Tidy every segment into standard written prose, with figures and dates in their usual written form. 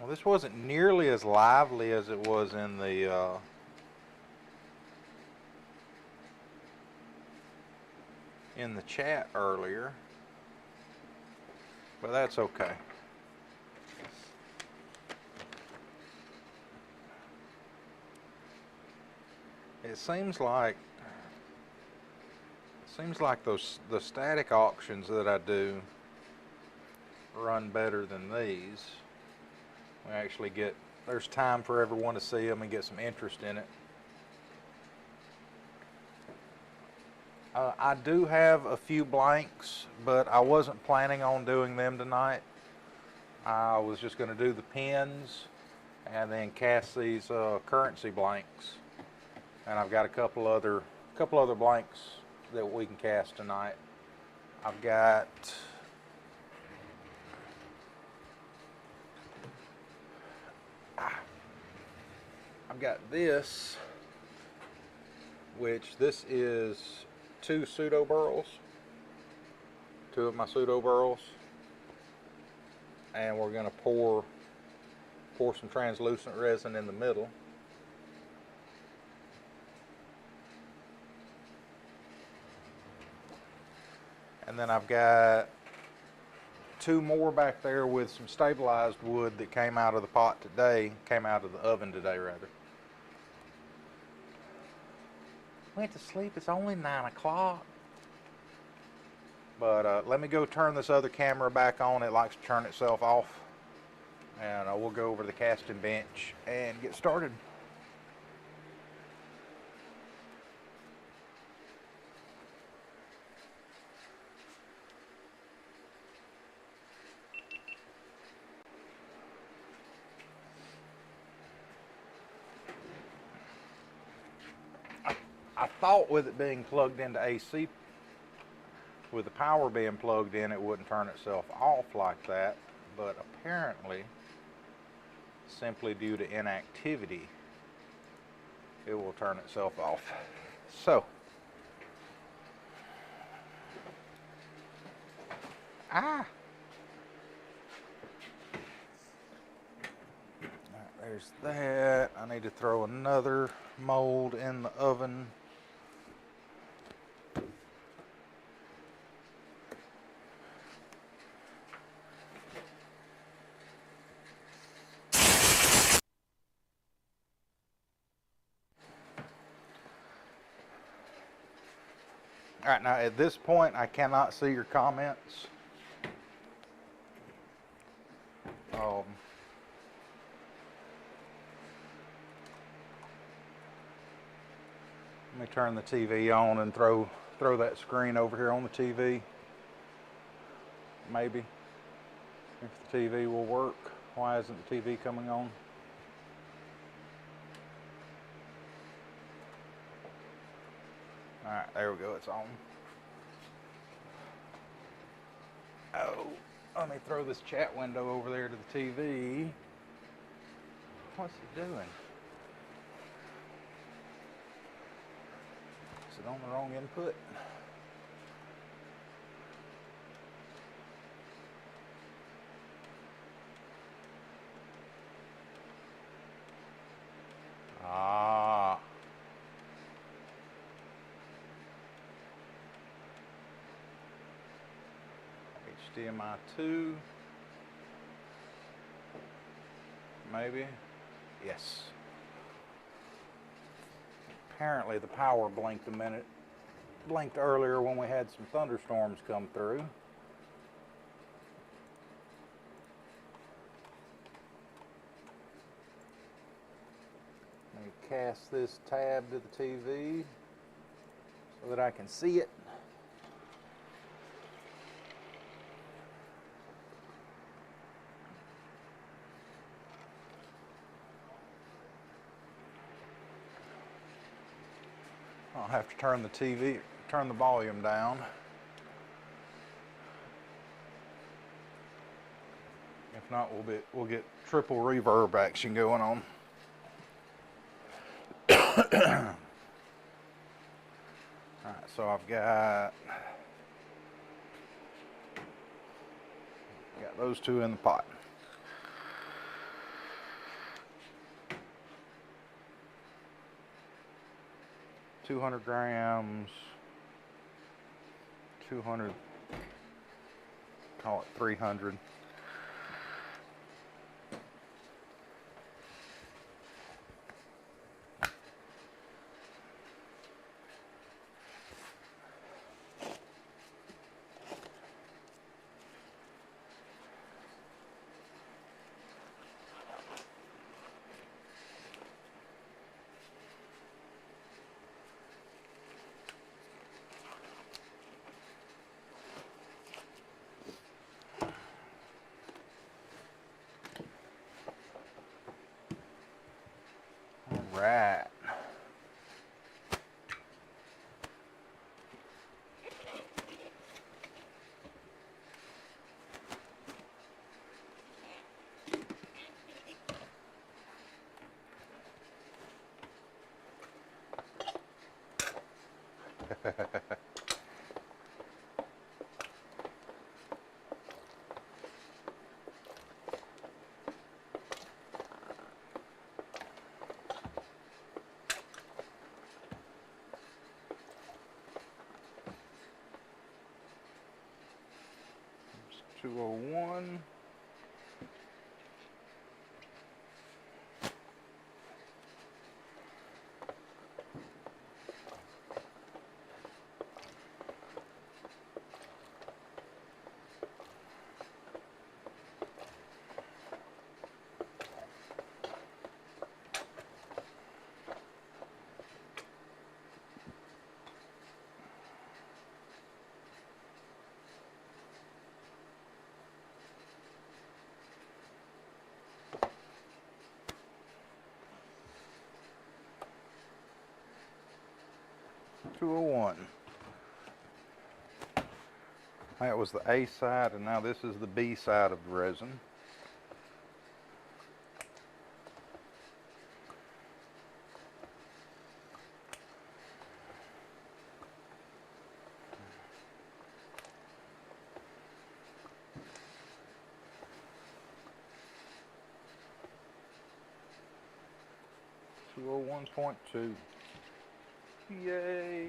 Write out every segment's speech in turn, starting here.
Well, this wasn't nearly as lively as it was in the chat earlier, but that's okay. It seems like the static auctions that I do run better than these. We actually there's time for everyone to see them and get some interest in it. I do have a few blanks, but I wasn't planning on doing them tonight. I was just going to do the pins and then cast these currency blanks. And I've got a couple other blanks that we can cast tonight. I've got this, which this is two of my pseudo burls, and we're going to pour some translucent resin in the middle. And then I've got two more back there with some stabilized wood that came out of the oven today rather. Went to sleep, it's only 9 o'clock. But let me go turn this other camera back on. It likes to turn itself off. And we'll go over to the casting bench and get started. I thought with it being plugged into AC, with the power being plugged in, it wouldn't turn itself off like that, but apparently, simply due to inactivity, it will turn itself off. So, there's that. I need to throw another mold in the oven. All right, now at this point, I cannot see your comments. Let me turn the TV on and throw that screen over here on the TV. Maybe, if the TV will work. Why isn't the TV coming on? All right, there we go, it's on. Oh, let me throw this chat window over there to the TV. What's it doing? Is it on the wrong input? HDMI 2, maybe, yes. Apparently the power blinked earlier when we had some thunderstorms come through. Let me cast this tab to the TV so that I can see it. I'll have to turn the volume down. If not, we'll get triple reverb action going on. Alright, so I've got those two in the pot. 200 grams, 200, call it 300. All right. It's 201. That was the A side, and now this is the B side of the resin. .2. Yay!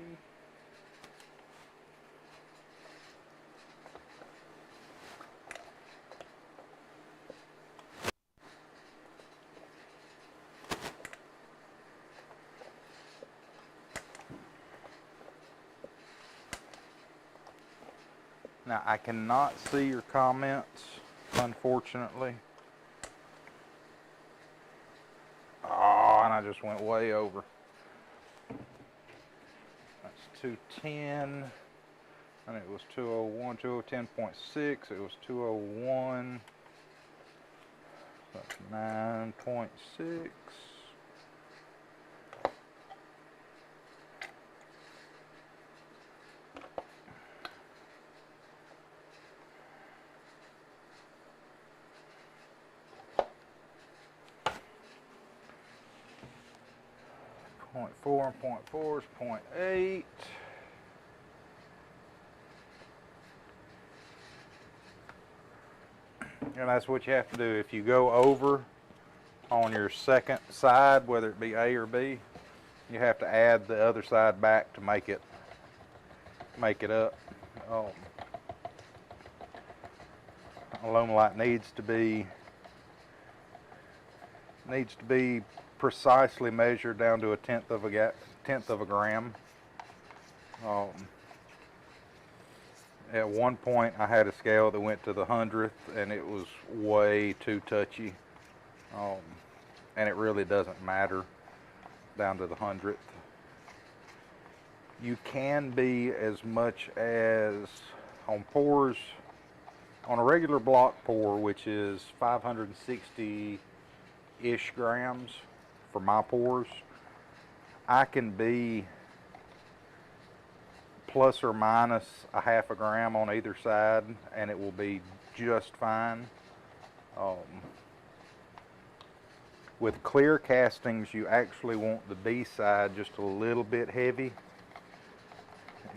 Now I cannot see your comments, unfortunately. Oh, and I just went way over. That's 210, and it was 201, 210.6, it was 201, that's 9.6. .4 and .4 is .8. And that's what you have to do. If you go over on your second side, whether it be A or B, you have to add the other side back to make it up. Illuminate needs to be precisely measured down to a tenth of a gram. At one point I had a scale that went to the 100th, and it was way too touchy, and it really doesn't matter down to the 100th. You can be as much as on pours, on a regular block pour, which is 560-ish grams for my pours, I can be plus or minus a half a gram on either side, and it will be just fine. With clear castings, you actually want the B side just a little bit heavy.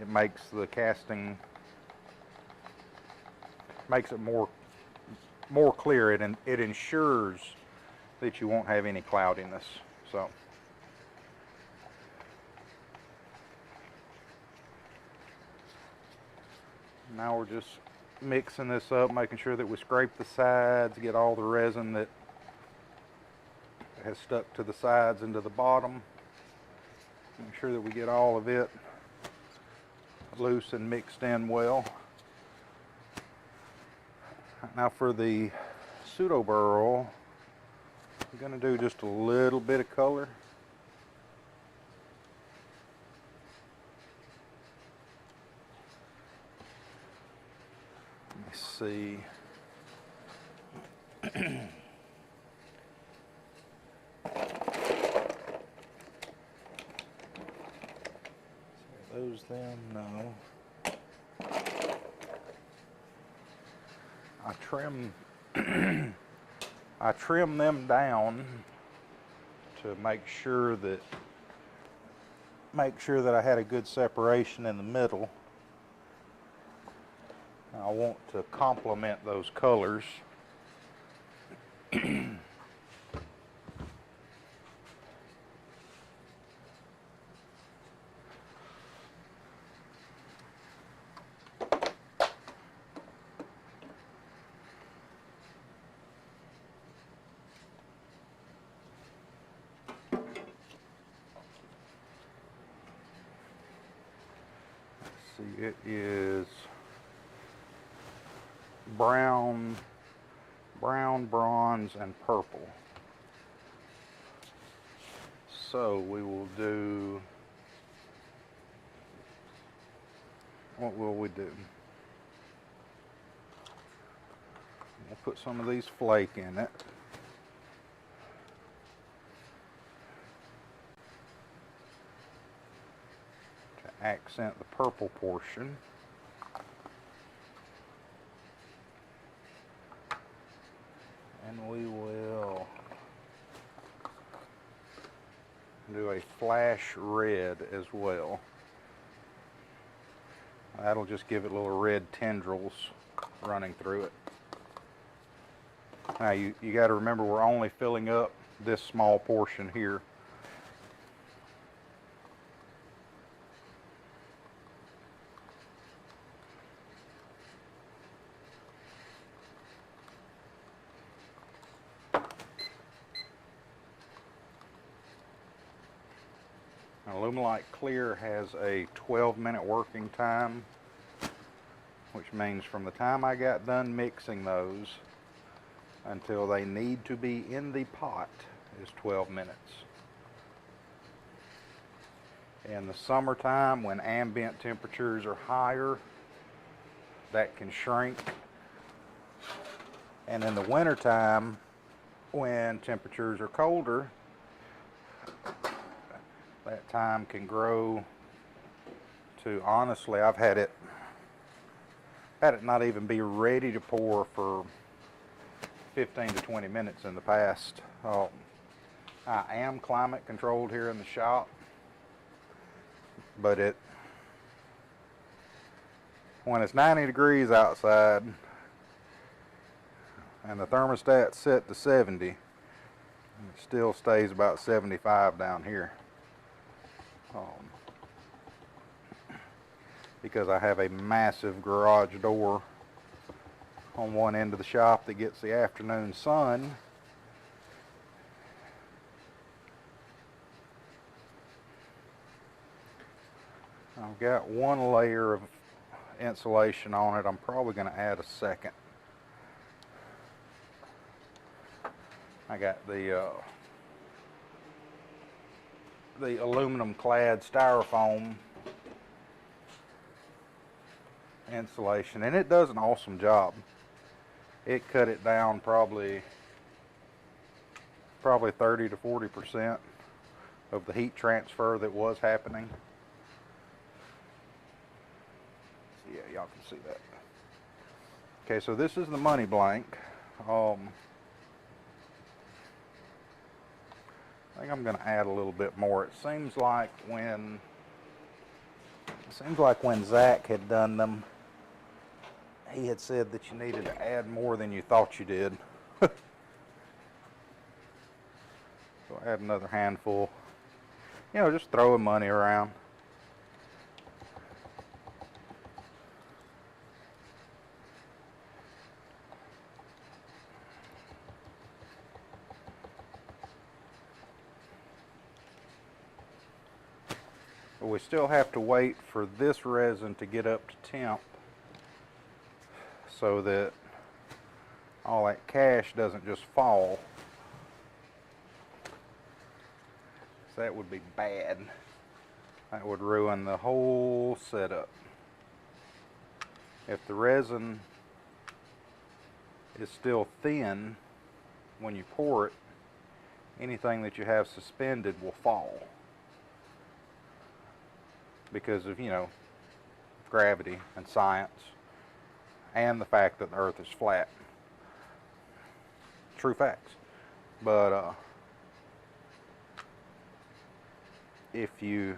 It makes the casting, makes it more clear, and it ensures that you won't have any cloudiness. So Now we're just mixing this up, making sure that we scrape the sides, get all the resin that has stuck to the sides into the bottom. Make sure that we get all of it loose and mixed in well. Now for the pseudo burl, I'm going to do just a little bit of color. Let me see. Those them? No. I trim them down to make sure that I had a good separation in the middle. I want to complement those colors. See, it is brown, bronze, and purple. So we will do, what will we do? We'll put some of these flake in it. To accent the purple portion. And we will do a flash red as well. That'll just give it little red tendrils running through it. Now you got to remember, we're only filling up this small portion here. Lumelite Clear has a 12-minute working time, which means from the time I got done mixing those until they need to be in the pot is 12 minutes. In the summertime, when ambient temperatures are higher, that can shrink. And in the wintertime, when temperatures are colder, that time can grow to, honestly, I've had it not even be ready to pour for 15 to 20 minutes in the past. I am climate controlled here in the shop, but when it's 90 degrees outside and the thermostat's set to 70, it still stays about 75 down here. Because I have a massive garage door on one end of the shop that gets the afternoon sun. I've got one layer of insulation on it. I'm probably going to add a second. I got the aluminum clad styrofoam insulation, and it does an awesome job. It cut it down probably 30 to 40% of the heat transfer that was happening. So yeah, y'all can see that. Okay, so this is the money blank. I think I'm going to add a little bit more. It seems like when Zach had done them, he had said that you needed to add more than you thought you did. So add another handful. You know, just throwing money around. we still have to wait for this resin to get up to temp so that all that cash doesn't just fall. So that would be bad. That would ruin the whole setup. If the resin is still thin when you pour it, anything that you have suspended will fall because of, gravity and science and the fact that the earth is flat. True facts. But if you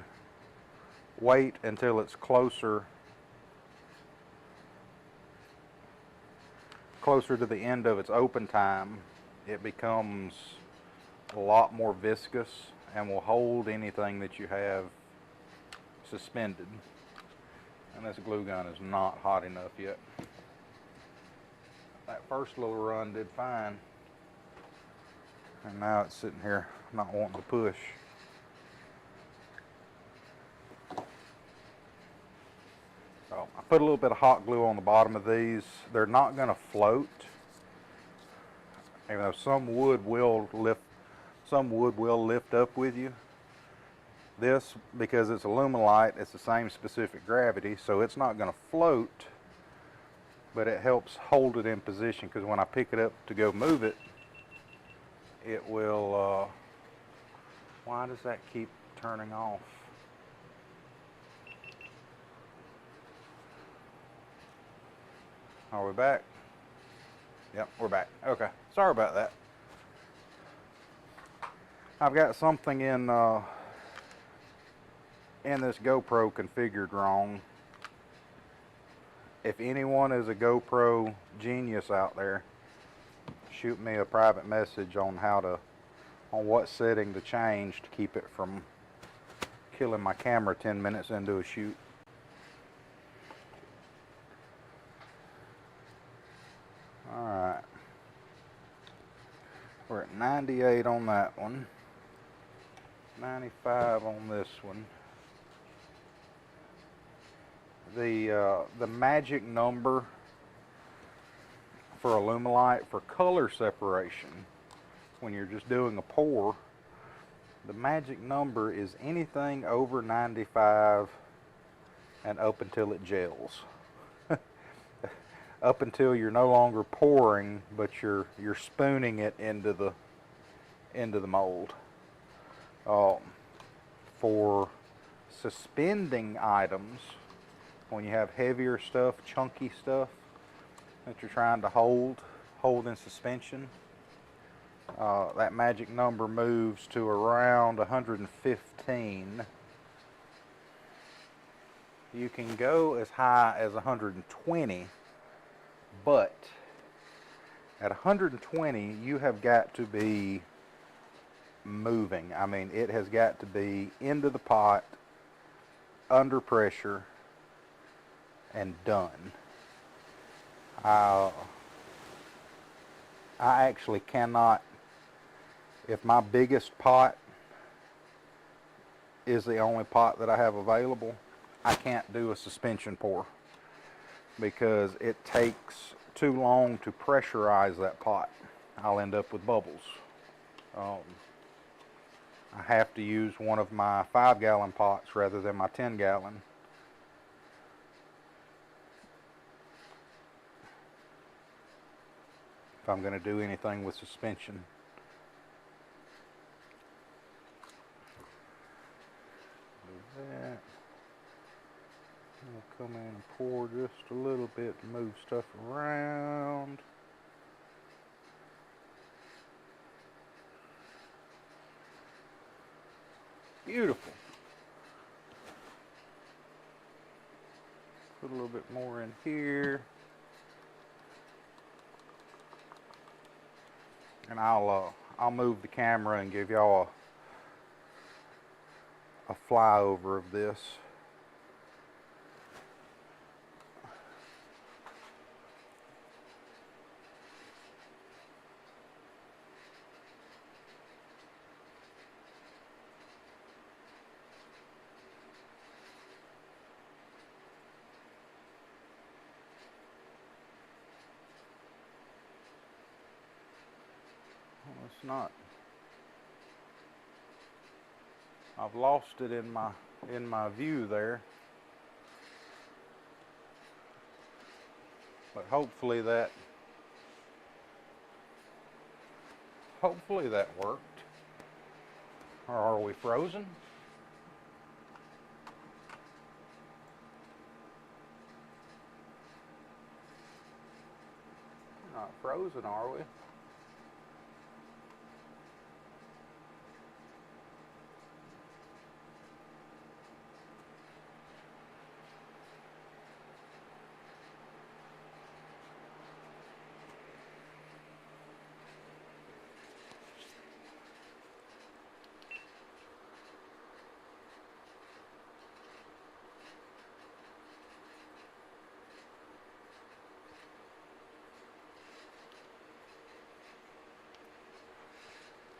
wait until it's closer to the end of its open time, it becomes a lot more viscous and will hold anything that you have suspended. And this glue gun is not hot enough yet. That first little run did fine, and now it's sitting here not wanting to push. So I put a little bit of hot glue on the bottom of these. They're not going to float, even though some wood will lift up with you. This, because it's aluminite, it's the same specific gravity, so it's not going to float, but it helps hold it in position, because when I pick it up to go move it, it will, why does that keep turning off? Are we back? Yep, we're back. Okay, sorry about that. I've got something in this GoPro configured wrong. If anyone is a GoPro genius out there, shoot me a private message on what setting to change to keep it from killing my camera 10 minutes into a shoot. Alright, we're at 98 on that one, 95 on this one. The magic number for Alumilite for color separation, when you're just doing a pour, the magic number is anything over 95 and up until it gels. Up until you're no longer pouring, but you're spooning it into the mold. For suspending items, when you have heavier stuff, chunky stuff that you're trying to hold in suspension, that magic number moves to around 115. You can go as high as 120, but at 120 you have got to be moving. I mean, it has got to be into the pot, under pressure, and done. I actually cannot, if my biggest pot is the only pot that I have available, I can't do a suspension pour because it takes too long to pressurize that pot. I'll end up with bubbles. I have to use one of my 5-gallon pots rather than my 10-gallon. If I'm going to do anything with suspension. Do that. We'll come in and pour just a little bit to move stuff around. Beautiful. Put a little bit more in here. And I'll move the camera and give y'all a flyover of this. It's not. I've lost it in my view there. But hopefully that worked. Or are we frozen? We're not frozen, are we?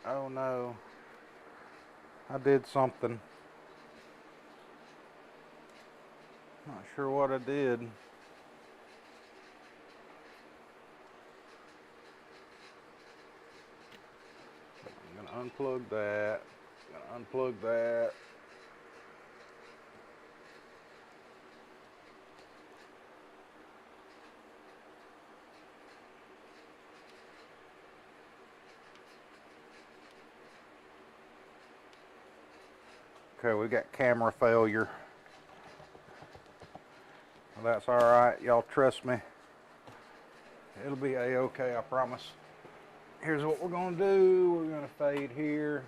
Oh no, I did something. Not sure what I did. I'm gonna unplug that. Unplug that. Okay, we got camera failure. Well, that's all right. Y'all trust me. It'll be a-okay, I promise. Here's what we're gonna do. We're gonna fade here.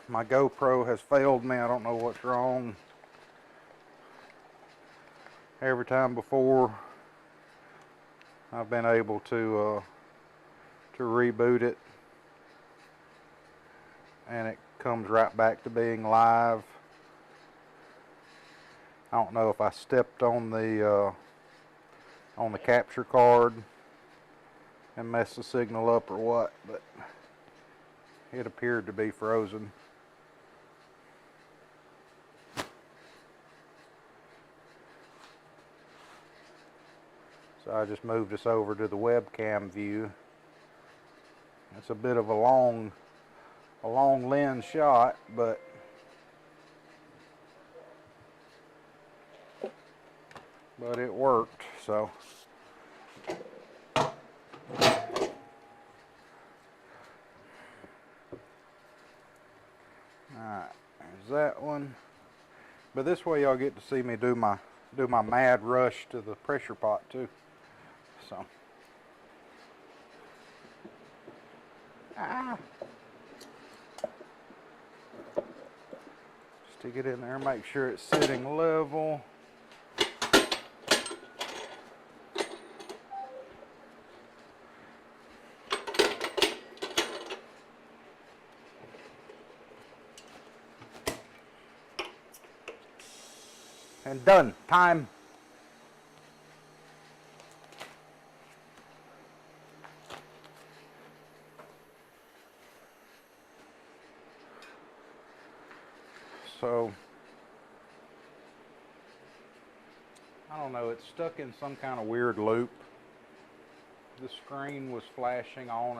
My GoPro has failed me. I don't know what's wrong. Every time before, I've been able to reboot it, and it comes right back to being live. I don't know if I stepped on the capture card and messed the signal up or what, but it appeared to be frozen. So I just moved us over to the webcam view. It's a bit of a long lens shot, but it worked. So alright, there's that one. But this way y'all get to see me do my mad rush to the pressure pot too. So stick it in there, make sure it's sitting level. And done. Time. So, I don't know, it's stuck in some kind of weird loop. The screen was flashing on